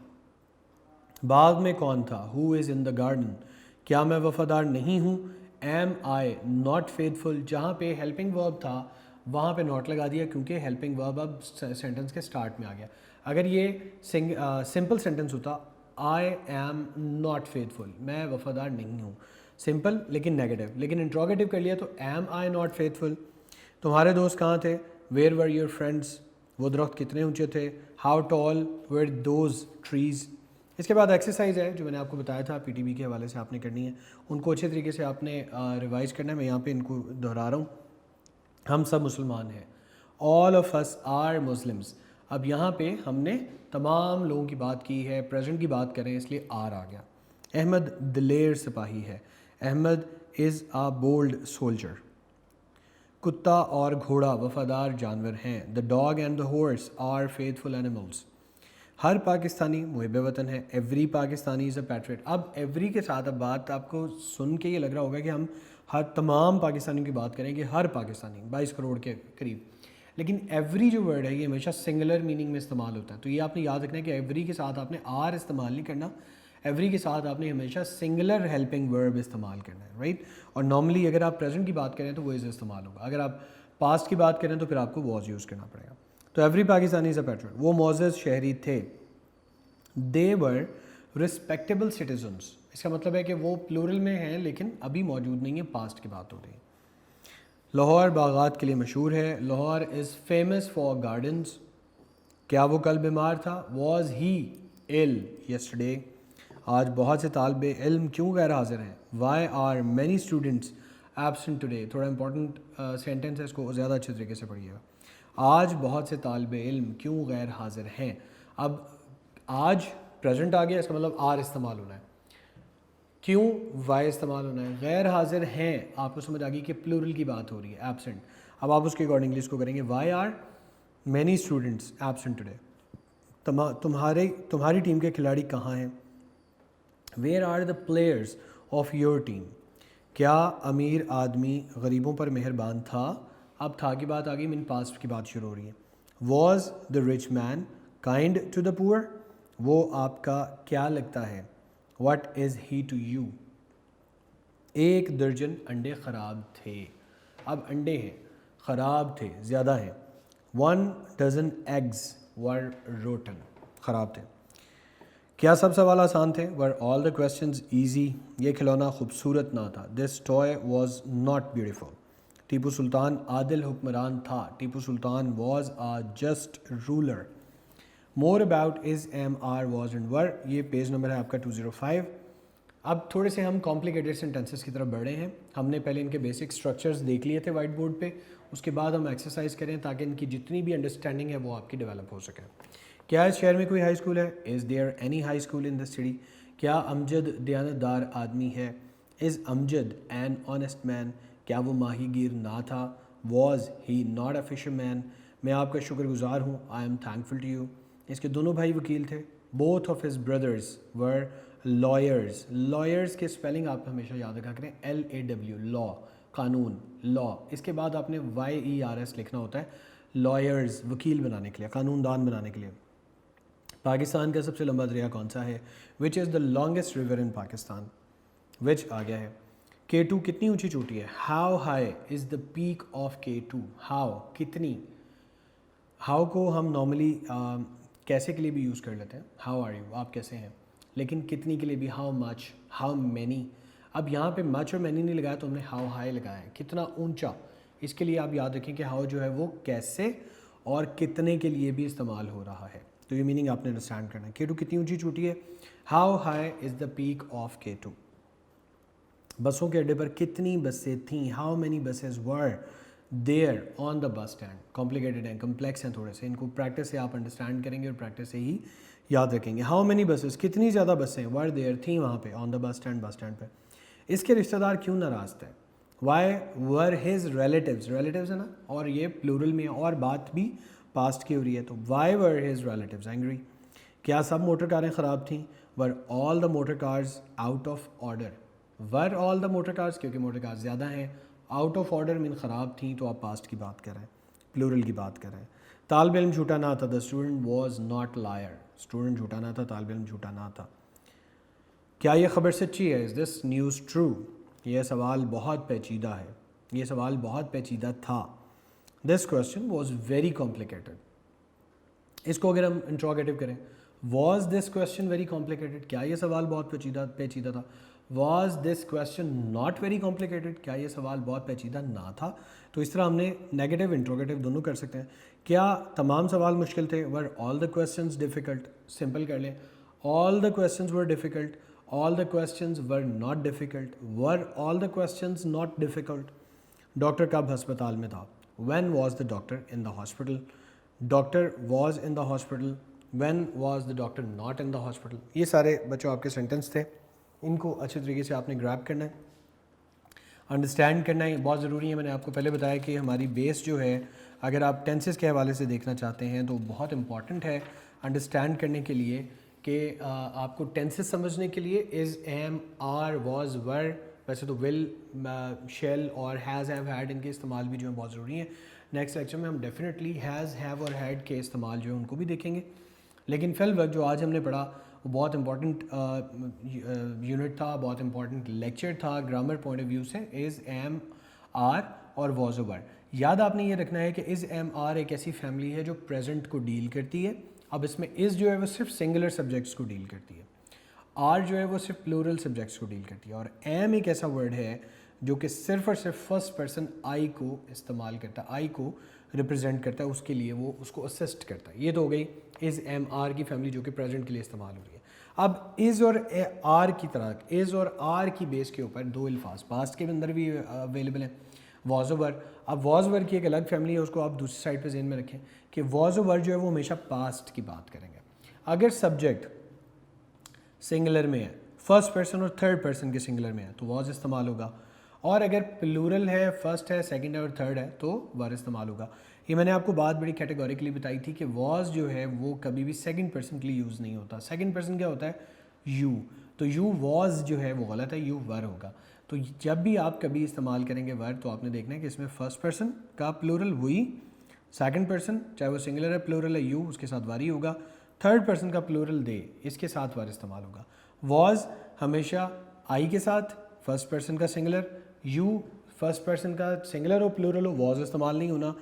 बाग में कौन था? Who is in the garden? क्या मैं वफादार नहीं हूँ? Am I not faithful? जहाँ पे हेल्पिंग वर्ब था वहाँ पे नॉट लगा दिया, क्योंकि हेल्पिंग वर्ब अब सेंटेंस के स्टार्ट में आ गया। अगर ये सिंपल सेंटेंस होता, आई एम नॉट फेथफुल, मैं वफादार नहीं हूँ, सिंपल लेकिन नेगेटिव, लेकिन इंट्रोगेटिव कर लिया तो एम आई नॉट फेथफुल? तुम्हारे दोस्त कहाँ थे? Where were your friends? वो दरख्त कितने ऊंचे थे? How tall were those trees? इसके बाद एक्सरसाइज है जो मैंने आपको बताया था, पीटीबी के हवाले से आपने करनी है, उनको अच्छे तरीके से आपने रिवाइज करना है। मैं यहाँ पे इनको दोहरा रहा हूँ। हम सब मुसलमान हैं, all of us are Muslims. अब यहाँ पे हमने तमाम लोगों की बात की है, प्रेजेंट की बात करें इसलिए आर आ गया। अहमद दिलेर सिपाही है, Ahmad is a bold soldier. कुत्ता और घोड़ा वफादार जानवर हैं, the dog and the horse are faithful animals. हर पाकिस्तानी मुहिब वतन है, every Pakistani is a patriot. अब एवरी के साथ अब बात आपको सुन के ये लग रहा होगा कि हम हर तमाम पाकिस्तानियों की बात करें कि हर पाकिस्तानी 22 करोड़ के करीब, लेकिन एवरी जो वर्ड है ये हमेशा सिंगुलर मीनिंग में इस्तेमाल होता है। तो ये आपने याद रखना है कि एवरी के साथ आपने आर इस्तेमाल नहीं करना, एवरी के साथ आपने हमेशा सिंगुलर हेल्पिंग वर्ब इस्तेमाल करना है, राइट। और नॉर्मली अगर आप प्रेजेंट की बात करें तो वो इज़ इस्तेमाल होगा, अगर आप पास्ट की बात करें तो फिर आपको वॉज यूज़ करना पड़ेगा। तो every Pakistani is a patriot. वो मोअज़्ज़ज़ शहरी थे, दे वर रिस्पेक्टेबल सिटीजन्स। इसका मतलब है कि वो प्लूरल में हैं लेकिन अभी मौजूद नहीं है, पास्ट की बात हो रही है। लाहौर बागात के लिए मशहूर है, Lahore is famous for gardens. क्या वो कल बीमार था? Was he ill yesterday? आज बहुत से तालब इल्म क्यों गैर हाजिर हैं? Why are many students absent today? थोड़ा इंपॉर्टेंट सेंटेंस है, इसको ज़्यादा अच्छे तरीके से पढ़िएगा। आज बहुत से तालब इल्म क्यों गैर हाजिर हैं? अब आज प्रेजेंट आ गया, इसका मतलब आर इस्तेमाल होना है, क्यों वाई इस्तेमाल होना है, गैर हाजिर हैं आपको समझ आ गई कि प्लूरल की बात हो रही है, एब्सेंट। अब आप उसके अकॉर्डिंगली इसको करेंगे, why are many students absent today? तुम्हारी टीम के खिलाड़ी कहाँ हैं? Where are the players of your team? क्या अमीर आदमी गरीबों पर मेहरबान था? अब था की बात आ गई, मीन पास्ट की बात शुरू हो रही है। Was the rich man kind to the poor? वो आपका क्या लगता है? What is he to you? एक दर्जन अंडे ख़राब थे। अब अंडे हैं, ख़राब थे, ज़्यादा हैं। 1 डज़न एग्स वर रोटन, ख़राब थे। क्या सब सवाल आसान थे? Were all the questions easy? ये खिलौना खूबसूरत ना था। This toy was not beautiful. Tipu Sultan आदिल हुक्मरान था। Tipu Sultan was a just ruler. More about is am are was and were. ये पेज नंबर है आपका 205। अब थोड़े से हम कॉम्प्लिकेटेड सेंटेंसेस की तरफ बढ़ रहे हैं। हमने पहले इनके बेसिक स्ट्रक्चर्स देख लिए थे वाइट बोर्ड पे, उसके बाद हम एक्सरसाइज करें ताकि इनकी जितनी भी अंडरस्टैंडिंग है वो आपकी डेवलप हो सके। क्या इस शहर में कोई हाई स्कूल है? Is there any high school in the city? क्या अमजद दयानतदार आदमी है? Is Amjad an honest man? क्या वो माहीगीर ना था? Was he not a fisherman? मैं आपका शुक्रगुजार हूँ, I am thankful to you. इसके दोनों भाई वकील थे। Both of his brothers were lawyers. Lawyers के स्पेलिंग आप हमेशा याद रखा करें, LAW, लॉ, कानून, लॉ। इसके बाद आपने YERS लिखना होता है, लॉयर्स, वकील बनाने के लिए, कानूनदान बनाने के लिए। पाकिस्तान का सबसे लंबा दरिया कौन सा है? Which is the longest river in Pakistan? Which आ गया है। K2 कितनी ऊंची चोटी है? How high is the peak of K2? How, कितनी। हाउ को हम नॉर्मली कैसे के लिए भी यूज़ कर लेते हैं, हाउ आर यू, आप कैसे हैं। लेकिन कितनी के लिए भी हाउ मच, हाउ मैनी। अब यहाँ पे मच और मैनी नहीं लगाया तो हमने हाउ हाई लगाया है, कितना ऊंचा। इसके लिए आप याद रखें कि हाउ जो है वो कैसे और कितने के लिए भी इस्तेमाल हो रहा है, तो ये मीनिंग आपने अंडरस्टैंड करना है। K2 कितनी ऊंची चोटी है? How high is the peak of K2? बसों के अड्डे पर कितनी बसें थीं, how many buses were there on the bus stand. Complicated हैं, कम्प्लेक्स हैं थोड़े से, इनको प्रैक्टिस से आप अंडरस्टैंड करेंगे और प्रैक्टिस से ही याद रखेंगे। हाउ मैनी बसेस, कितनी ज़्यादा बसें वर देयर थी वहाँ पे ऑन द बस स्टैंड पे। इसके रिश्तेदार क्यों नाराज़ थे, why were his relatives, relatives है ना, और ये प्लूरल में है और बात भी पास्ट की हो रही है, तो why were his relatives angry. क्या सब मोटर कारें ख़राब थीं, वर all the motor cars out of order. Were all the motor cars, क्योंकि मोटर कार्स ज़्यादा हैं, आउट ऑफ ऑर्डर मीन ख़राब थी, तो आप पास्ट की बात कर रहे हैं, प्लूरल की बात कर रहे हैं। तालिब इल्म झूठा ना था, the student was not liar, student झूठा ना था, तालिब इल्म झूठा ना था। क्या ये खबर सच्ची है, इज़ दिस न्यूज़ ट्रू। यह सवाल बहुत पेचीदा है, ये सवाल बहुत पेचीदा था। This question was very complicated. इसको अगर हम इंट्रोगेटिव करें, was this question very complicated, क्या ये सवाल बहुत पेचीदा था। Was this question not very complicated, क्या ये सवाल बहुत पेचीदा ना था। तो इस तरह हमने नेगेटिव इंट्रोगेटिव दोनों कर सकते हैं। क्या तमाम सवाल मुश्किल थे, were all the questions difficult, simple कर लें, all the questions were difficult, all the questions were not difficult, were all the questions not difficult. Doctor कब हस्पताल में था, when was the doctor in the hospital, doctor was in the hospital, when was the doctor not in the hospital. ये सारे बच्चों आपके sentence थे, इनको अच्छे तरीके से आपने ग्रैब करना है, अंडरस्टैंड करना है, बहुत ज़रूरी है। मैंने आपको पहले बताया कि हमारी बेस जो है, अगर आप टेंसेस के हवाले से देखना चाहते हैं तो बहुत इंपॉर्टेंट है अंडरस्टैंड करने के लिए कि आपको टेंसेस समझने के लिए इज़, एम, आर, वॉज, वर, वैसे तो विल, शेल और हैज़, हैव, हैड, इनके इस्तेमाल भी जो है बहुत ज़रूरी है। नेक्स्ट लेक्चर में हम डेफिनेटली हैज़, हैव और हैड के इस्तेमाल जो है उनको भी देखेंगे। लेकिन फिल वक्त जो आज हमने पढ़ा वो बहुत इंपॉर्टेंट यूनिट था, बहुत इंपॉर्टेंट लेक्चर था ग्रामर पॉइंट ऑफ व्यू से। इज़, एम, आर और वॉज, वर। याद आपने ये रखना है कि इज़, एम, आर एक ऐसी फैमिली है जो प्रेजेंट को डील करती है। अब इसमें इज़ जो है वो सिर्फ सिंगुलर सब्जेक्ट्स को डील करती है, आर जो है वो सिर्फ प्लूरल सब्जेक्ट्स को डील करती है, और एम एक ऐसा वर्ड है जो कि सिर्फ और सिर्फ फर्स्ट पर्सन आई को इस्तेमाल करता है, आई को रिप्रेजेंट करता है, उसके लिए वो उसको असिस्ट करता है। ये तो हो गई इज़, एम, आर की फैमिली जो कि प्रेजेंट के लिए इस्तेमाल हो रही है। अब इज़ और आर की तरह, इज़ और आर की बेस के ऊपर दो अल्फाज पास्ट के अंदर भी अवेलेबल हैं, वॉज ओवर। अब वॉज ओवर की एक अलग फैमिली है, उसको आप दूसरी साइड पे ज़हन में रखें कि वॉज ओवर जो है वो हमेशा पास्ट की बात करेंगे। अगर सब्जेक्ट सिंगुलर में है, फर्स्ट पर्सन और थर्ड पर्सन के सिंगुलर में है, तो वॉज इस्तेमाल होगा, और अगर प्लूरल है, फर्स्ट है, सेकंड है और थर्ड है, तो वर इस्तेमाल होगा। ये मैंने आपको बात बड़ी कैटेगोरिकली बताई थी कि वॉज जो है वो कभी भी सेकंड पर्सन के लिए यूज़ नहीं होता। सेकंड पर्सन क्या होता है, यू, तो यू वॉज जो है वो गलत है, यू वर होगा। तो जब भी आप कभी इस्तेमाल करेंगे वर, तो आपने देखना है कि इसमें फर्स्ट पर्सन का प्लूरल हुई, सेकंड पर्सन चाहे वो सिंगुलर है, प्लूरल है यू, उसके साथ वर ही होगा, थर्ड पर्सन का प्लूरल दे, इसके साथ वर इस्तेमाल होगा। वॉज हमेशा आई के साथ, फर्स्ट पर्सन का सिंगुलर, यू फर्स्ट पर्सन का सिंगुलर हो, प्लूरल हो, वॉज इस्तेमाल नहीं होना।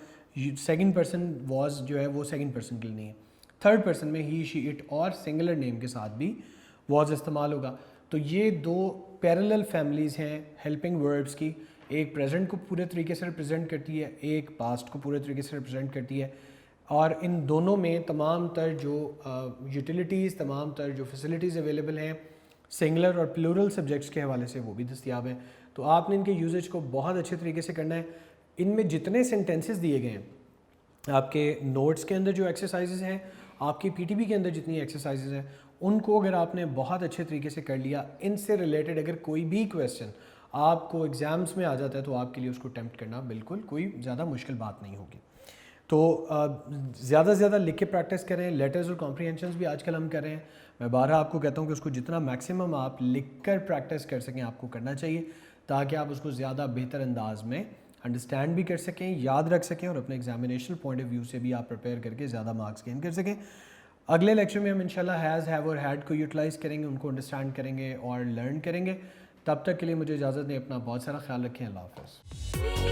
सेकंड पर्सन वॉज जो है वो सेकंड पर्सन के लिए नहीं है। थर्ड पर्सन में ही, शी, इट और सिंगुलर नेम के साथ भी वॉज इस्तेमाल होगा। तो ये दो पैरेलल फैमिलीज़ हैं हेल्पिंग वर्ब्स की, एक प्रेजेंट को पूरे तरीके से रिप्रेजेंट करती है, एक पास्ट को पूरे तरीके से रिप्रेजेंट करती है, और इन दोनों में तमाम तर जो यूटिलिटीज़, तमाम तर जो फैसिलिटीज़ अवेलेबल हैं सिंगुलर और प्लूरल सब्जेक्ट्स के हवाले से वो भी दस्तियाब हैं। तो आपने इनके यूजेज को बहुत अच्छे तरीके से करना है। इनमें जितने सेंटेंसेस दिए गए हैं आपके नोट्स के अंदर, जो एक्सरसाइजेज हैं, आपकी पीटीबी के अंदर जितनी एक्सरसाइजेज हैं, उनको अगर आपने बहुत अच्छे तरीके से कर लिया, इनसे रिलेटेड अगर कोई भी क्वेश्चन आपको एग्ज़ाम्स में आ जाता है तो आपके लिए उसको अटेम्प्ट करना बिल्कुल कोई ज़्यादा मुश्किल बात नहीं होगी। तो ज़्यादा से ज़्यादा लिख के प्रैक्टिस करें। लेटर्स और कॉम्प्रीहेंशंस भी आजकल हम कर रहे हैं। मैं बारहा आपको कहता हूँ कि उसको जितना मैक्सिमम आप लिख कर प्रैक्टिस कर सकें आपको करना चाहिए, ताकि आप उसको ज़्यादा बेहतर अंदाज में अंडरस्टैंड भी कर सकें, याद रख सकें, और अपने एग्जामिनेशन पॉइंट ऑफ व्यू से भी आप प्रिपेयर करके ज़्यादा मार्क्स गेन कर सकें। अगले लेक्चर में हम इंशाल्लाह हैज़, हैव और हैड को यूटिलाइज़ करेंगे, उनको अंडरस्टैंड करेंगे और लर्न करेंगे। तब तक के लिए मुझे इजाज़त दें। अपना बहुत सारा ख्याल रखें। अल्लाह हाफ़िज़।